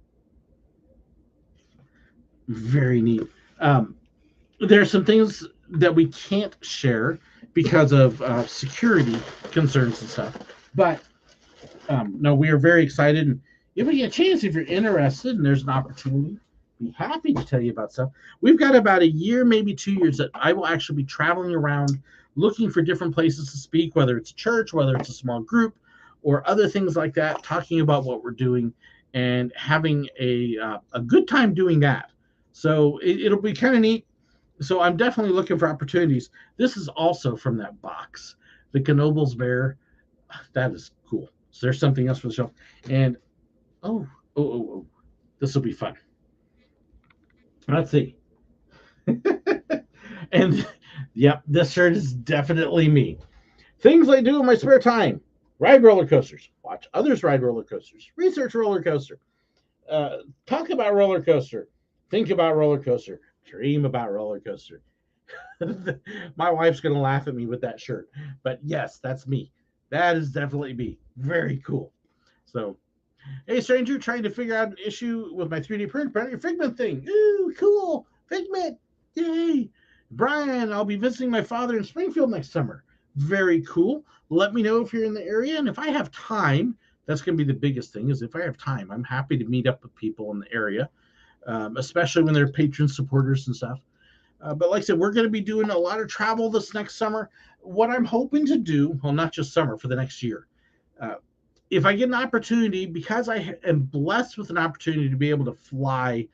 Speaker 1: Very neat. There are some things that we can't share because of security concerns and stuff. But no, we are very excited. And if we get a chance, if you're interested and there's an opportunity, be happy to tell you about stuff. We've got about a year, maybe 2 years, that I will actually be traveling around looking for different places to speak, whether it's a church, whether it's a small group, or other things like that, talking about what we're doing and having a good time doing that. So it'll be kind of neat. So I'm definitely looking for opportunities. This is also from that box, the Knoebels bear. That is cool. So there's something else for the shelf. And oh, this will be fun. Let's see. And yep, this shirt is definitely me. Things I do in my spare time: ride roller coasters, watch others ride roller coasters, research roller coaster, talk about roller coaster, think about roller coaster, dream about roller coaster. My wife's going to laugh at me with that shirt, but yes, that's me. That is definitely me. Very cool. So, hey, stranger, trying to figure out an issue with my 3D printer, your Figment thing. Ooh, cool. Figment. Yay. Brian, I'll be visiting my father in Springfield next summer. Very cool. Let me know if you're in the area. And if I have time, that's going to be the biggest thing, is if I have time, I'm happy to meet up with people in the area, especially when they're patron supporters and stuff. But like I said, we're going to be doing a lot of travel this next summer. What I'm hoping to do, well, not just summer, for the next year, if I get an opportunity, because I am blessed with an opportunity to be able to fly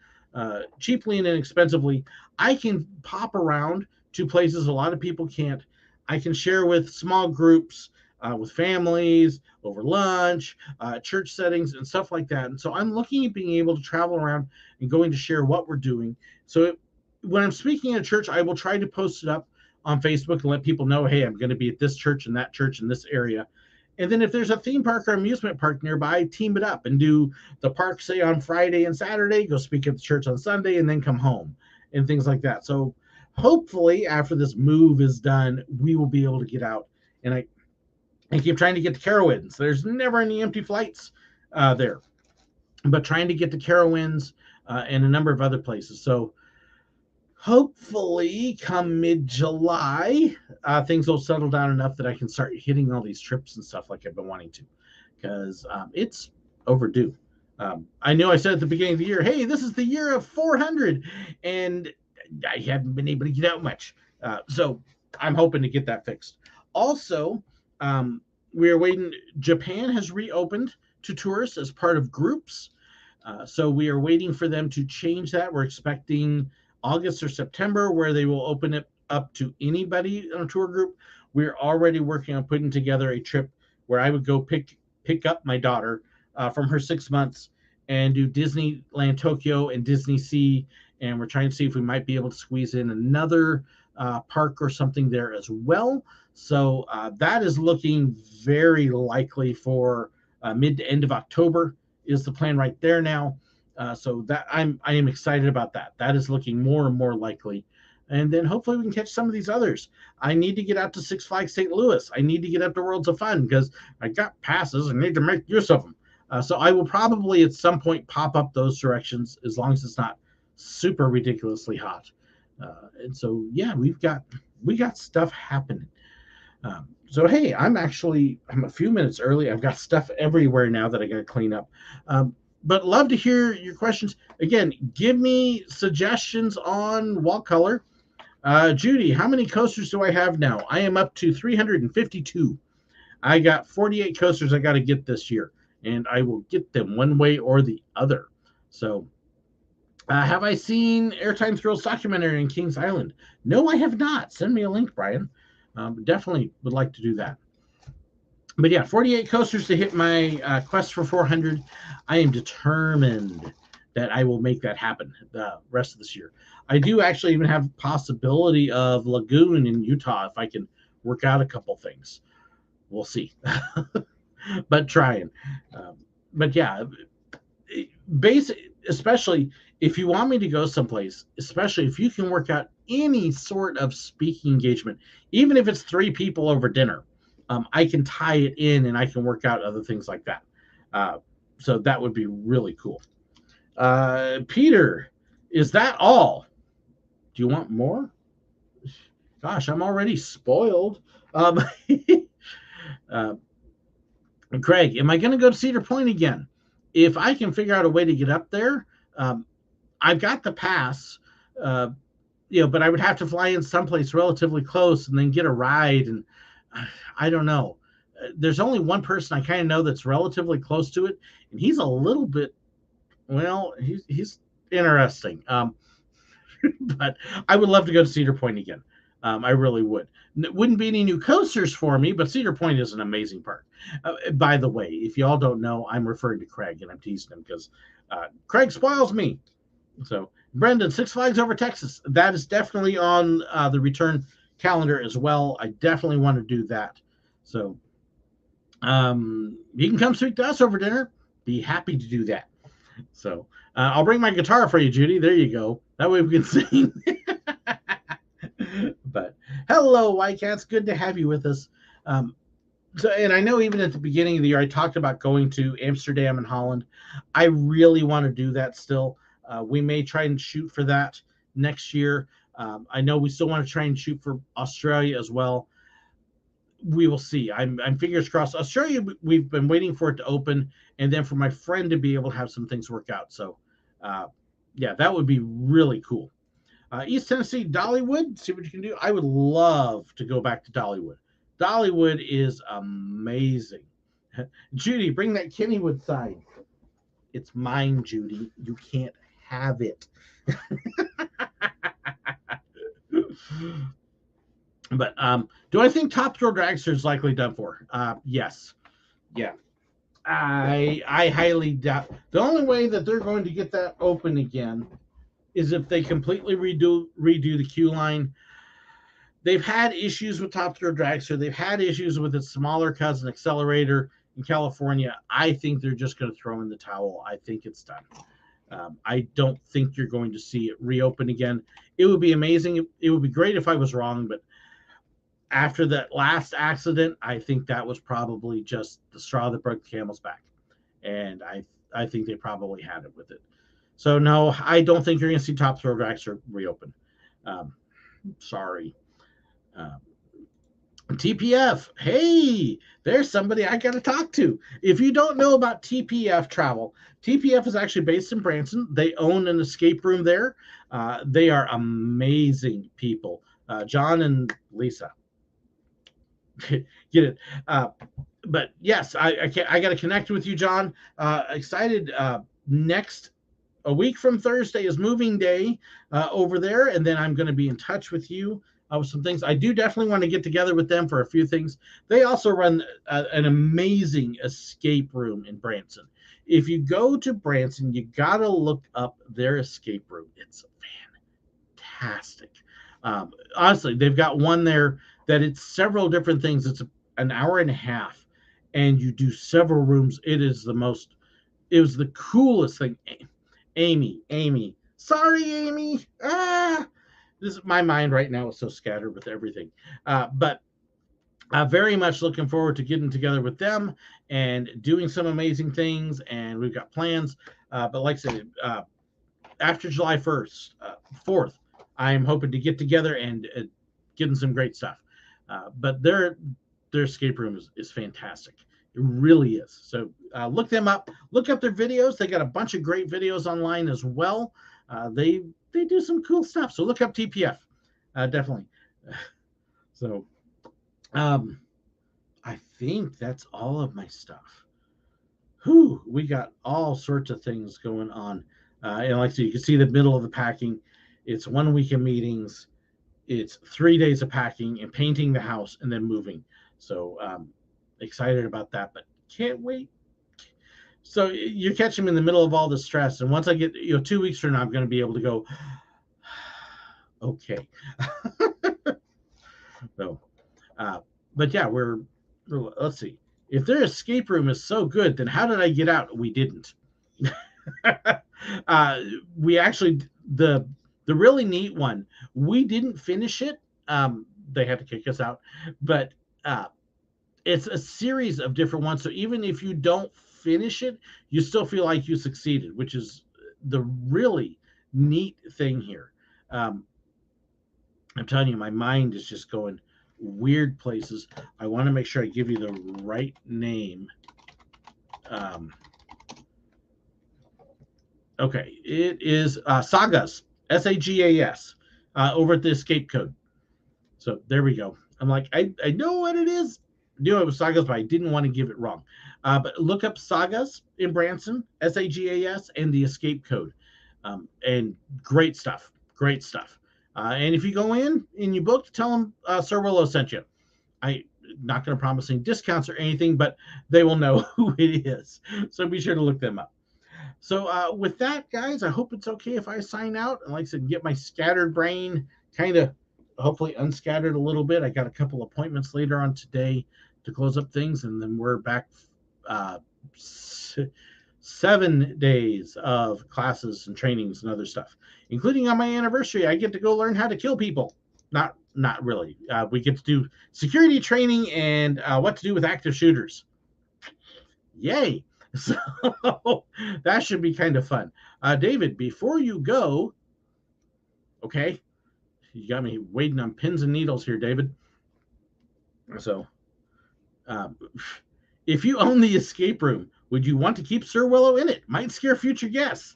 Speaker 1: cheaply and inexpensively, I can pop around to places a lot of people can't. I can share with small groups, with families, over lunch, church settings, and stuff like that. And so I'm looking at being able to travel around and going to share what we're doing. So when I'm speaking at a church, I will try to post it up on Facebook and let people know, hey, I'm going to be at this church and that church in this area. And then if there's a theme park or amusement park nearby, team it up and do the park, say, on Friday and Saturday, go speak at the church on Sunday, and then come home and things like that. So hopefully after this move is done, we will be able to get out. And I keep trying to get to Carowinds. There's never any empty flights there, but trying to get to Carowinds and a number of other places. So hopefully come mid-July, things will settle down enough that I can start hitting all these trips and stuff like I've been wanting to, because it's overdue. I know I said at the beginning of the year, hey, this is the year of 400, and I haven't been able to get out much. So I'm hoping to get that fixed. Also, we are waiting. Japan has reopened to tourists as part of groups. So we are waiting for them to change that. We're expecting August or September, where they will open it up to anybody on a tour group. We're already working on putting together a trip where I would go pick up my daughter from her 6 months and do Disneyland Tokyo and Disney Sea. And we're trying to see if we might be able to squeeze in another park or something there as well. So that is looking very likely for mid to end of October is the plan right there now. So that I am excited about that. That is looking more and more likely. And then hopefully we can catch some of these others. I need to get out to Six Flags St. Louis. I need to get up to Worlds of Fun because I got passes. I need to make use of them. So I will probably at some point pop up those directions as long as it's not super ridiculously hot. And so yeah, we got stuff happening. So hey, I'm a few minutes early. I've got stuff everywhere now that I got to clean up. But love to hear your questions. Again, give me suggestions on wall color. Judy, how many coasters do I have now? I am up to 352. I got 48 coasters I got to get this year, and I will get them one way or the other. So, have I seen Airtime Thrills documentary in Kings Island? No, I have not. Send me a link, Brian. Definitely would like to do that. But yeah, 48 coasters to hit my quest for 400. I am determined that I will make that happen the rest of this year. I do actually even have possibility of Lagoon in Utah if I can work out a couple things. We'll see. But trying. But yeah, especially if you want me to go someplace, especially if you can work out any sort of speaking engagement, even if it's 3 people over dinner, I can tie it in and I can work out other things like that. So that would be really cool. Peter, is that all? Do you want more? Gosh, I'm already spoiled. Craig, am I going to go to Cedar Point again? If I can figure out a way to get up there, I've got the pass, but I would have to fly in someplace relatively close and then get a ride. And I don't know. There's only one person I kind of know that's relatively close to it, and he's a little bit, he's interesting. But I would love to go to Cedar Point again. I really would. It wouldn't be any new coasters for me, but Cedar Point is an amazing park. By the way, if y'all don't know, I'm referring to Craig, and I'm teasing him because Craig spoils me. So, Brendan, Six Flags Over Texas. That is definitely on the return calendar as well. I definitely want to do that. So, you can come speak to us over dinner. Be happy to do that. So, I'll bring my guitar for you, Judy. There you go. That way we can sing. But hello, White Cats. Good to have you with us. And I know even at the beginning of the year, I talked about going to Amsterdam and Holland. I really want to do that still. We may try and shoot for that next year. I know we still want to try and shoot for Australia as well. We will see. I'm fingers crossed. Australia, we've been waiting for it to open, and then for my friend to be able to have some things work out. So, yeah, that would be really cool. East Tennessee, Dollywood, see what you can do. I would love to go back to Dollywood. Dollywood is amazing. Judy, bring that Kennywood sign. It's mine, Judy. You can't have it. But do I think Top Thrill Dragster is likely done for? Yes. Yeah. I highly doubt. The only way that they're going to get that open again is if they completely redo the queue line. They've had issues with Top Thrill Dragster. They've had issues with its smaller cousin Accelerator in California. I think they're just going to throw in the towel. I think it's done. I don't think you're going to see it reopen again. It would be amazing. It would be great if I was wrong, but after that last accident, I think that was probably just the straw that broke the camel's back. And I think they probably had it with it. So, no, I don't think you're going to see Top Thrill Dragster reopen. Sorry. TPF. Hey, there's somebody I got to talk to. If you don't know about TPF Travel, TPF is actually based in Branson. They own an escape room there. They are amazing people. John and Lisa. Get it. But yes, I got to connect with you, John. Excited next a week from Thursday is moving day over there, and then I'm going to be in touch with you with some things. I do definitely want to get together with them for a few things. They also run an amazing escape room in Branson. If you go to Branson, you got to look up their escape room. It's fantastic. Honestly, they've got one there that it's several different things. It's an hour and a half, and you do several rooms. It was the coolest thing. Amy. Sorry, Amy. This is my mind right now is so scattered with everything. But very much looking forward to getting together with them and doing some amazing things. And we've got plans. But like I said, after July 1st, 4th, I'm hoping to get together and getting some great stuff. But their escape room is fantastic. It really is. So look them up. Look up their videos. They got a bunch of great videos online as well. They do some cool stuff. So look up TPF. Definitely. So I think that's all of my stuff. We got all sorts of things going on. And like so you can see the middle of the packing. It's 1 week of meetings. It's 3 days of packing and painting the house and then moving. So excited about that, but can't wait. So you catch him in the middle of all the stress, and once I get 2 weeks from now, I'm going to be able to go, okay. So, but yeah, let's see. If their escape room is so good, then how did I get out? We didn't. We actually the really neat one. We didn't finish it. They had to kick us out, but it's a series of different ones. So even if you don't finish it, you still feel like you succeeded, which is the really neat thing here. I'm telling you, my mind is just going weird places. I want to make sure I give you the right name. Okay, it is Sagas, Sagas, over at the Escape Code. So there we go. I'm like, I know what it is. I knew it was Sagas, but I didn't want to give it wrong. But look up Sagas in Branson, Sagas, and the Escape Code. And great stuff. Great stuff. And if you go in and you book, tell them SirWillow sent you. I'm not going to promise any discounts or anything, but they will know who it is. So be sure to look them up. So with that, guys, I hope it's okay if I sign out. And like I said, get my scattered brain kind of hopefully unscattered a little bit. I got a couple appointments later on today to close up things, and then we're back 7 days of classes and trainings and other stuff, including on my anniversary. I get to go learn how to kill people. Not really. We get to do security training and what to do with active shooters. Yay. So that should be kind of fun. David, before you go, okay, you got me waiting on pins and needles here, David. So if you own the escape room, would you want to keep SirWillow in it? Might scare future guests.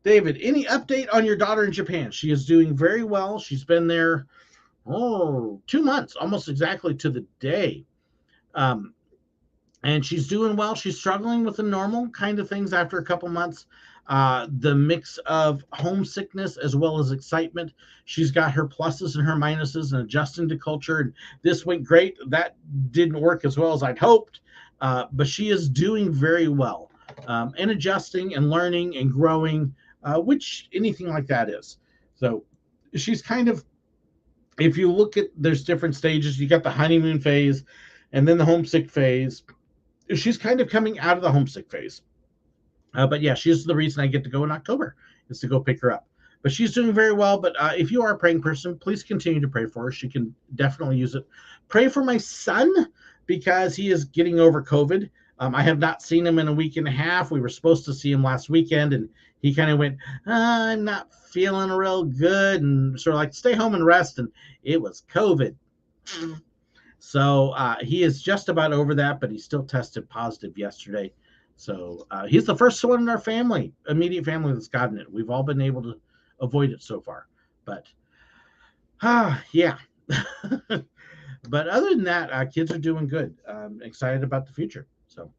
Speaker 1: David, any update on your daughter in Japan? She is doing very well. She's been there 2 months, almost exactly to the day. And she's doing well. She's struggling with the normal kind of things after a couple months. The mix of homesickness as well as excitement. She's got her pluses and her minuses and adjusting to culture. And this went great. That didn't work as well as I'd hoped. But she is doing very well and adjusting and learning and growing, which anything like that is. So she's kind of, if you look at, there's different stages. You got the honeymoon phase and then the homesick phase. She's kind of coming out of the homesick phase. But yeah, she's the reason I get to go in October, is to go pick her up. But she's doing very well. But if you are a praying person, please continue to pray for her. She can definitely use it. Pray for my son, because he is getting over COVID. I have not seen him in a week and a half. We were supposed to see him last weekend, and he kind of went, I'm not feeling real good, and sort of like, stay home and rest. And it was COVID. So he is just about over that, but he still tested positive yesterday. So he's the first one in our family, immediate family, that's gotten it. We've all been able to avoid it so far. But yeah. But other than that, kids are doing good. I'm excited about the future. So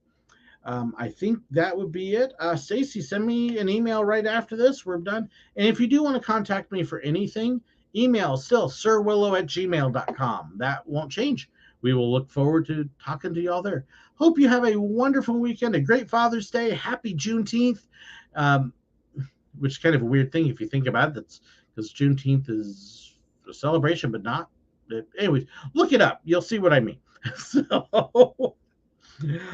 Speaker 1: I think that would be it. Stacy, send me an email right after this. We're done. And if you do want to contact me for anything, email still sirwillow@gmail.com. That won't change. We will look forward to talking to y'all there. Hope you have a wonderful weekend, a great Father's Day, happy Juneteenth, um, which is kind of a weird thing if you think about it. That's because Juneteenth is a celebration, but not. Anyways, look it up. You'll see what I mean. So.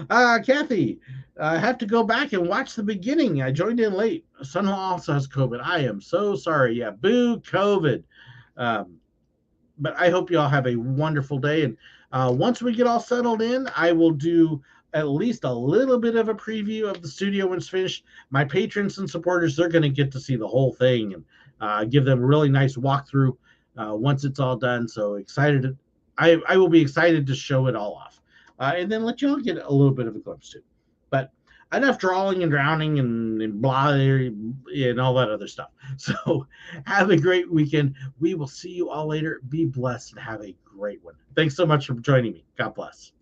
Speaker 1: Kathy, I have to go back and watch the beginning. I joined in late. Son-in-law also has COVID. I am so sorry. Yeah, boo COVID. Um, but I hope you all have a wonderful day. And once we get all settled in, I will do at least a little bit of a preview of the studio when it's finished. My patrons and supporters, they're going to get to see the whole thing and give them a really nice walkthrough once it's all done. So excited. I will be excited to show it all off. And then let you all get a little bit of a glimpse too. But enough drawing and drowning and blah and all that other stuff. So have a great weekend. We will see you all later. Be blessed and have a great one. Thanks so much for joining me. God bless.